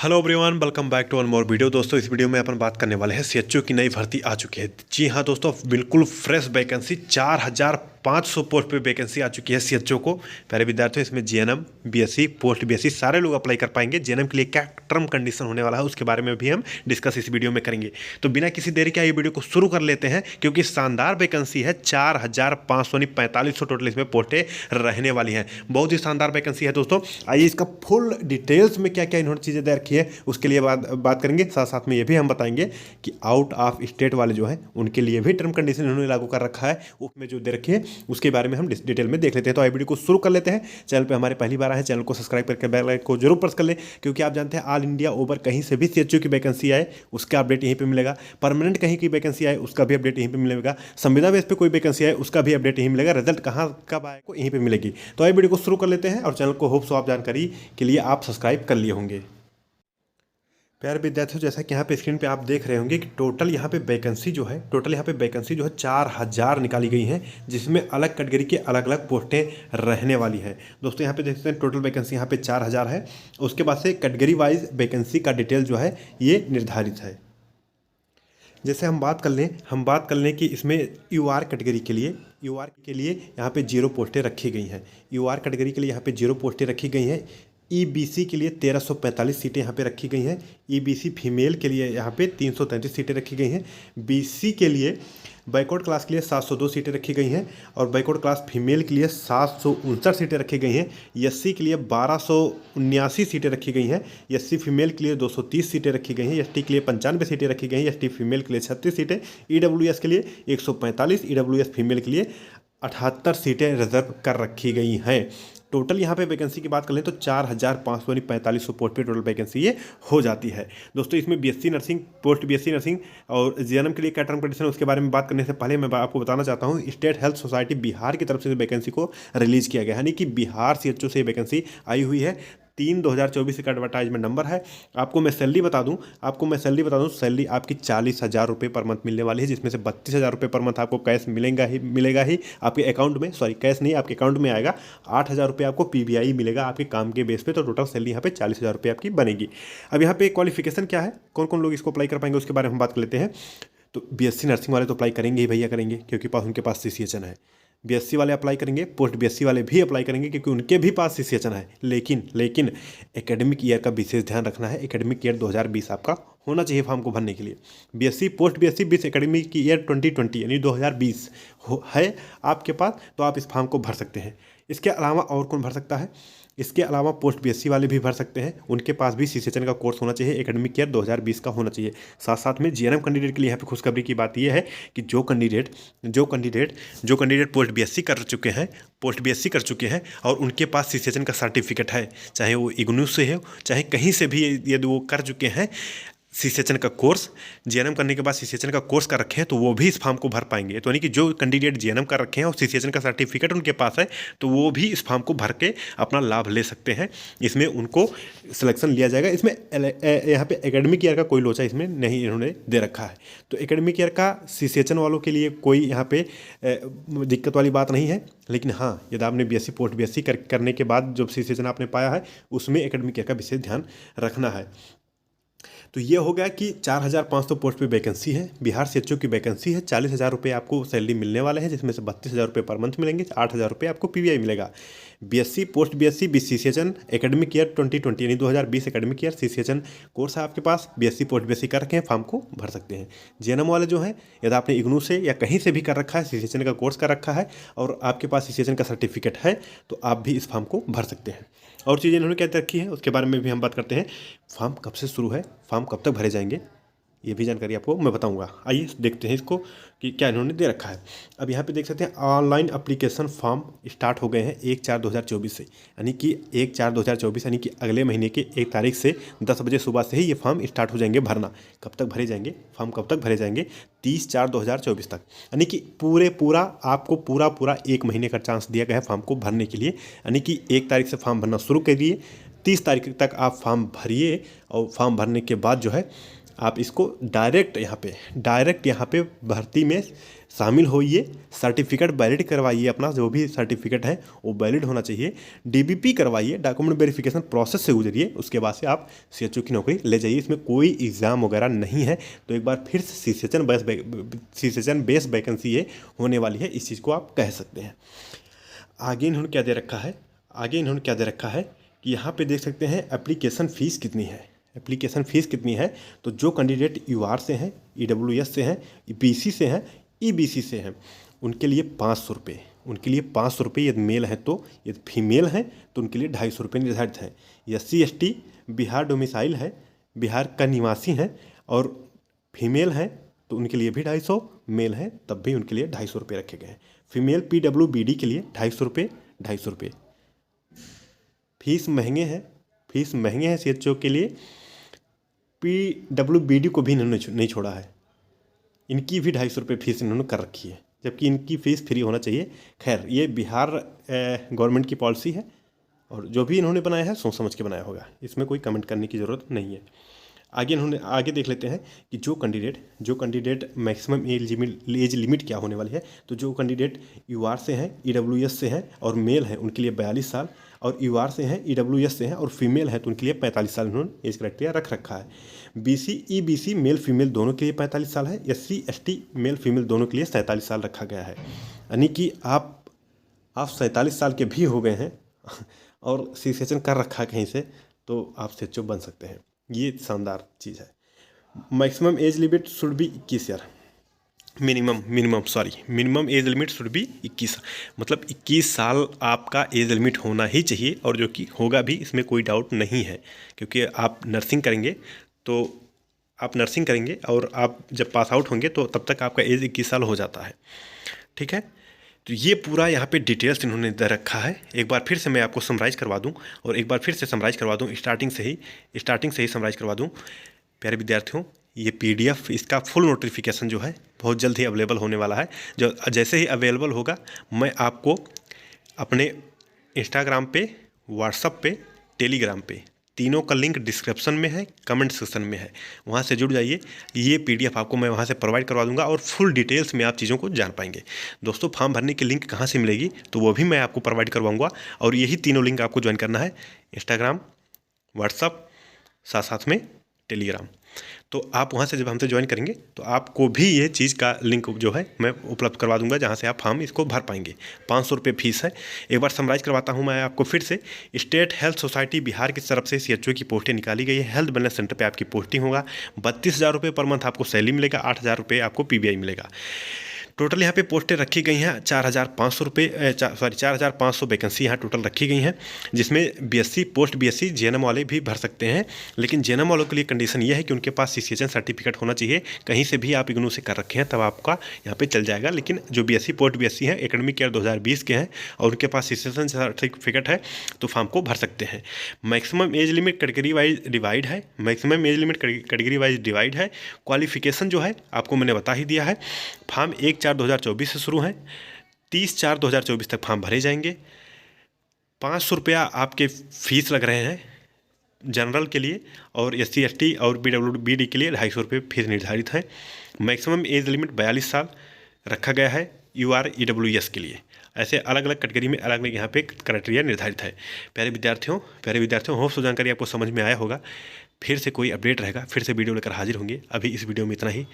Hello everyone, welcome back to one more video. दोस्तों, इस video में अपन बात करने वाले हैं सीएचओ की नई भर्ती आ चुकी है। जी हाँ दोस्तों, बिल्कुल फ्रेश वैकेंसी 4500 पोस्ट पे वैकेंसी आ चुकी है सीएचओ को। प्यारे विद्यार्थियों, इसमें जीएनएम, बीएससी, पोस्ट बीएससी सारे लोग अप्लाई कर पाएंगे। जीएनएम के लिए क्या टर्म कंडीशन होने वाला है उसके बारे में भी हम डिस्कस इस वीडियो में करेंगे। तो बिना किसी देरी के ये वीडियो को शुरू कर लेते हैं, क्योंकि शानदार वैकेंसी है। 4500 नहीं 4500 टोटल इसमें पोस्टें रहने वाली हैं। बहुत ही शानदार वैकेंसी है दोस्तों। आइए इसका फुल डिटेल्स में क्या क्या इन्होंने चीज़ें दे रखी है उसके लिए बात करेंगे। साथ साथ में ये भी हम बताएंगे कि आउट ऑफ स्टेट वाले जो हैं उनके लिए भी टर्म कंडीशन इन्होंने लागू कर रखा है, उसमें जो दे रखी है उसके बारे में हम डिटेल में देख लेते हैं। तो आई वीडियो को शुरू कर लेते हैं। चैनल पे हमारे पहली बार आए हैं, चैनल को सब्सक्राइब करके बेल आइकन को जरूर प्रेस कर लें, क्योंकि आप जानते हैं ऑल इंडिया ओवर कहीं से भी सीएचओ की वैकेंसी आए उसका अपडेट यहीं पे मिलेगा। परमानेंट कहीं की वैकेंसी आए उसका भी अपडेट यहीं पे मिलेगा। संविदा बेस पे कोई वैकेंसी आए उसका भी अपडेट यहीं मिलेगा। रिजल्ट कहाँ कब आएगा यहीं पे मिलेगी। तो आई वीडियो को शुरू कर लेते हैं और चैनल को होप सो आप जानकारी के लिए आप सब्सक्राइब कर लिए होंगे। प्यारे विद्यार्थियों, जैसा कि यहाँ पे स्क्रीन पे आप देख रहे होंगे कि टोटल यहाँ पे वैकेंसी जो है 4000 निकाली गई हैं, जिसमें अलग कैटेगरी के अलग अलग पोस्टें रहने वाली हैं। दोस्तों यहाँ पे देखते हैं टोटल वैकेंसी यहाँ पे 4000 है। उसके बाद से कैटेगरी वाइज वैकेंसी का डिटेल जो है ये निर्धारित है। जैसे हम बात कर लें कि इसमें यूआर कैटेगरी के लिए यहाँ पे 0 पोस्टें रखी गई हैं। यूआर कैटेगरी के लिए यहाँ पे 0 पोस्टें रखी गई हैं। ईबीसी के लिए 1345 सीटें यहाँ पे रखी गई हैं। ईबीसी फीमेल के लिए यहाँ पे 333 सीटें रखी गई हैं। बीसी के लिए बैकवर्ड क्लास के लिए 702 सीटें रखी गई हैं और बैकवर्ड क्लास फीमेल के लिए 759 सीटें रखी गई हैं। एससी के लिए 1279 सीटें रखी गई हैं। एससी फीमेल के लिए 230 सीटें रखी गई हैं। एसटी के लिए 95 सीटें रखी गई हैं। एसटी फीमेल के लिए 36 सीटें। ईडब्ल्यूएस के लिए 145, ईडब्ल्यूएस फीमेल के लिए 78 सीटें रिजर्व कर रखी गई हैं। टोटल यहाँ पे वैकेंसी की बात कर लें तो 4500 पोस्ट पे टोटल वैकेंसी ये हो जाती है। दोस्तों, इसमें BSc nursing, post BSc nursing और जीएनएम के लिए क्या टर्म कंडीशन है उसके बारे में बात करने से पहले मैं आपको बताना चाहता हूँ, स्टेट हेल्थ सोसाइटी बिहार की तरफ से वैकेंसी को रिलीज किया गया है, यानी कि बिहार सीएचओ से वैकेंसी आई हुई है। 3/2024 का एडवर्टाइजमेंट नंबर है। आपको मैं सैलरी बता दूं, सैलरी आपकी 40,000 रुपये पर मंथ मिलने वाली है, जिसमें से 32,000 रुपये पर मंथ आपको कैश मिलेगा ही आपके अकाउंट में। सॉरी, कैश नहीं, आपके अकाउंट में आएगा। 8,000 रुपये आपको पीबीआई मिलेगा आपके काम के बेस पे। तो टोटल सैलरी यहाँ पे 40,000 रुपये आपकी बनेगी। अब यहाँ पे क्वालिफिकेशन क्या है, कौन कौन लोग इसको अप्लाई कर पाएंगे उसके बारे में हम बात कर लेते हैं। तो बीएससी नर्सिंग वाले तो अप्लाई करेंगे ही भैया, करेंगे, क्योंकि उनके पास सीसीएचएन है। बीएससी वाले अप्लाई करेंगे, पोस्ट बीएससी वाले भी अप्लाई करेंगे, क्योंकि उनके भी पास सीसीएचएन है। लेकिन एकेडमिक ईयर का विशेष ध्यान रखना है। एकेडमिक ईयर 2020 आपका होना चाहिए फॉर्म को भरने के लिए। BSc, post BSc 20 academic year 2020 यानी 2020 है आपके पास, तो आप इस फॉर्म को भर सकते हैं। इसके अलावा और कौन भर सकता है? इसके अलावा पोस्ट बीएससी वाले भी भर सकते हैं। उनके पास भी सीसीएचएन का कोर्स होना चाहिए, एकेडमिक ईयर 2020 का होना चाहिए। साथ साथ में जीएनएम कैंडिडेट के लिए यहाँ पे खुशखबरी की बात यह है कि जो कैंडिडेट पोस्ट बीएससी कर चुके हैं और उनके पास सीसीएचएन का सर्टिफिकेट है, चाहे वो इग्नू से हो चाहे कहीं से भी, यदि वो कर चुके हैं सीसीएचएन का कोर्स, जीएनएम करने के बाद सीसीएचएन का कोर्स कर रखे हैं, तो वो भी इस फॉर्म को भर पाएंगे। तो यानी कि जो कैंडिडेट जीएनएम कर रखे हैं और सीसीएचएन का सर्टिफिकेट उनके पास है, तो वो भी इस फॉर्म को भर के अपना लाभ ले सकते हैं। इसमें उनको सिलेक्शन लिया जाएगा। इसमें यहाँ पे एकेडमिक ईयर का कोई लोचा इसमें नहीं इन्होंने दे रखा है। तो एकेडमिक ईयर का सीसीएचएन वालों के लिए कोई यहाँ पे दिक्कत वाली बात नहीं है। लेकिन हाँ, यदि आपने बीएससी, पोस्ट बीएससी करने के बाद जो सीसीएचएन आपने पाया है उसमें एकेडमिक ईयर का विशेष ध्यान रखना है। तो ये हो गया कि 4500 पोस्ट पे वैकेंसी है। बिहार सीएचओ की वैकेंसी है। 40,000 रुपये आपको सैलरी मिलने वाले हैं, जिसमें से 32,000 रुपये पर मंथ मिलेंगे। 8,000 रुपये आपको पीवीआई मिलेगा। BSc, post BSc, CCHN academic year 2020 यानी 2020 एकेडमिक ईयर सीसीएचएन कोर्स है आपके पास। बीएससी, पोस्ट बीएससी कर रखे हैं, फॉर्म को भर सकते हैं। जीएनएम वाले जो हैं, यदि आपने इग्नू से या कहीं से भी कर रखा है, सीसीएचएन का कोर्स कर रखा है और आपके पास सीसीएचएन का सर्टिफिकेट है, तो आप भी इस फॉर्म को भर सकते हैं। और चीज़ें इन्होंने क्या रखी है उसके बारे में भी हम बात करते हैं। फॉर्म कब से शुरू है, फॉर्म कब तक भरे जाएंगे, ये भी जानकारी आपको मैं बताऊंगा। आइए देखते हैं इसको कि क्या इन्होंने दे रखा है। अब यहाँ पे देख सकते हैं ऑनलाइन एप्लीकेशन फॉर्म स्टार्ट हो गए हैं 1/4/2024 से, यानी कि 1/4/2024 यानी कि अगले महीने के 1 तारीख से 10 बजे सुबह से ही ये फॉर्म स्टार्ट हो जाएंगे भरना। कब तक भरे जाएंगे फॉर्म, कब तक भरे जाएंगे? 30/4/2024 तक, यानी कि आपको पूरा 1 महीने का चांस दिया गया है फॉर्म को भरने के लिए। यानी कि 1 तारीख से फॉर्म भरना शुरू करिए, 30 तारीख तक आप फॉर्म भरिए और फॉर्म भरने के बाद जो है आप इसको डायरेक्ट यहाँ पे भर्ती में शामिल होइए, सर्टिफिकेट वैलिड करवाइए, अपना जो भी सर्टिफिकेट है वो वैलिड होना चाहिए, डीबीपी करवाइए, डॉक्यूमेंट वेरिफिकेशन प्रोसेस से गुजरिए, उसके बाद से आप सीएचओ की नौकरी ले जाइए। इसमें कोई एग्ज़ाम वगैरह नहीं है। तो एक बार फिर से सीसेशन बेस वैकेंसी ये होने वाली है, इस चीज़ को आप कह सकते हैं। आगे इन्होंने क्या दे रखा है कि यहाँ पे देख सकते हैं एप्लीकेशन फ़ीस कितनी है। एप्लीकेशन फ़ीस कितनी है, तो जो कैंडिडेट यूआर से हैं, ईडब्ल्यूएस से हैं, बीसी से हैं, ईबीसी से हैं, उनके लिए 500 रुपये, यदि मेल है तो, यदि फीमेल हैं तो उनके लिए 250 रुपये निर्धारित है। SC ST बिहार डोमिसाइल है, बिहार का निवासी हैं और फीमेल हैं तो उनके लिए भी 250, मेल हैं तब भी उनके लिए 250 रुपये रखे गए हैं। फीमेल PWBD के लिए 250 रुपये। फीस महंगे हैं सीएचओ के लिए। PWBD को भी इन्होंने नहीं छोड़ा है, इनकी भी 250 रुपये फीस इन्होंने कर रखी है, जबकि इनकी फ़ीस फ्री होना चाहिए। खैर ये बिहार गवर्नमेंट की पॉलिसी है और जो भी इन्होंने बनाया है सोच समझ के बनाया होगा, इसमें कोई कमेंट करने की ज़रूरत नहीं है। आगे देख लेते हैं कि जो कैंडिडेट मैक्सिमम एज लिमिट क्या होने वाली है। तो जो कैंडिडेट यूआर से हैं, ईडब्ल्यूएस से हैं और मेल हैं उनके लिए 42 साल, और यूआर से हैं, ईडब्ल्यूएस से हैं और फीमेल हैं तो उनके लिए 45 साल इन्होंने एज क्राइटेरिया रख रखा है। BC EBC मेल फीमेल दोनों के लिए 45 साल है। SC ST मेल फीमेल दोनों के लिए 47 साल रखा गया है। यानी कि आप 47 साल के भी हो गए हैं और सीसेशन कर रखा है कहीं से, तो आप सीएचओ बन सकते हैं। ये शानदार चीज़ है। Maximum age limit should be 21 year, minimum age limit should be 21, मतलब 21 साल आपका एज लिमिट होना ही चाहिए, और जो कि होगा भी, इसमें कोई डाउट नहीं है, क्योंकि आप नर्सिंग करेंगे और आप जब पास आउट होंगे तो तब तक आपका एज 21 साल हो जाता है। ठीक है, तो ये पूरा यहाँ पे डिटेल्स इन्होंने दे रखा है। एक बार फिर से मैं आपको समराइज़ करवा दूँ, और एक बार फिर से समराइज़ करवा दूँ, स्टार्टिंग से ही समराइज़ करवा दूँ। प्यारे विद्यार्थियों, ये PDF इसका फुल नोटिफिकेशन जो है बहुत जल्द ही अवेलेबल होने वाला है। जो जैसे ही अवेलेबल होगा मैं आपको अपने इंस्टाग्राम पे, व्हाट्सअप पे, टेलीग्राम पे, तीनों का लिंक डिस्क्रिप्शन में है, कमेंट सेक्शन में है, वहाँ से जुड़ जाइए। ये PDF आपको मैं वहाँ से प्रोवाइड करवा दूंगा और फुल डिटेल्स में आप चीज़ों को जान पाएंगे। दोस्तों, फॉर्म भरने की लिंक कहाँ से मिलेगी तो वो भी मैं आपको प्रोवाइड करवाऊंगा, और यही तीनों लिंक आपको ज्वाइन करना है, इंस्टाग्राम, व्हाट्सअप, साथ में टेलीग्राम। तो आप वहाँ से जब हमसे ज्वाइन करेंगे तो आपको भी ये चीज़ का लिंक जो है मैं उपलब्ध करवा दूंगा, जहाँ से आप फॉर्म इसको भर पाएंगे। 500 रुपये फीस है। एक बार समराइज करवाता हूँ मैं आपको फिर से। स्टेट हेल्थ सोसाइटी बिहार की तरफ से सीएचओ की पोस्टें निकाली गई है। हेल्थ वेलनेस सेंटर पे आपकी पोस्टिंग होगा। 32,000 रुपये पर मंथ आपको सैलरी मिलेगा, 8,000 रुपये आपको PBI मिलेगा। टोटल यहाँ पे पोस्टें रखी गई हैं 4,500 वैकेंसी यहाँ टोटल रखी गई हैं, जिसमें BSc पोस्ट BSc JNM वाले भी भर सकते हैं। लेकिन JNM वालों के लिए कंडीशन ये है कि उनके पास सीसेशन सर्टिफिकेट होना चाहिए। कहीं से भी आप इग्नू से कर रखे हैं तब आपका यहाँ पे चल जाएगा। लेकिन जो BSc पोस्ट BSc हैं, एकेडमिक ईयर 2020 के हैं और उनके पास सीसेशन सर्टिफिकेट है तो फॉर्म को भर सकते हैं। Maximum age limit category wise divide है। क्वालिफिकेशन जो है आपको मैंने बता ही दिया है। फॉर्म 1/4/2024 से शुरू हैं, 30/4/2024 तक फॉर्म भरे जाएंगे। 500 रुपया आपके फीस लग रहे हैं जनरल के लिए, और SC ST और PWBD के लिए 250 रुपये फीस निर्धारित है। मैक्सिमम एज लिमिट 42 साल रखा गया है UR EWS के लिए। ऐसे अलग अलग कैटेगरी में अलग अलग यहाँ पे क्राइटेरिया निर्धारित है। प्यारे विद्यार्थियों होप सो जानकारी आपको समझ में आया होगा। फिर से कोई अपडेट रहेगा, फिर से वीडियो लेकर हाजिर होंगे। अभी इस वीडियो में इतना ही।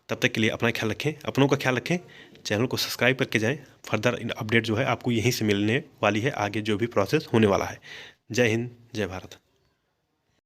तब तक के लिए अपना ख्याल रखें, अपनों का ख्याल रखें, चैनल को सब्सक्राइब करके जाएं। फर्दर अपडेट जो है आपको यहीं से मिलने वाली है, आगे जो भी प्रोसेस होने वाला है। जय हिंद, जय भारत।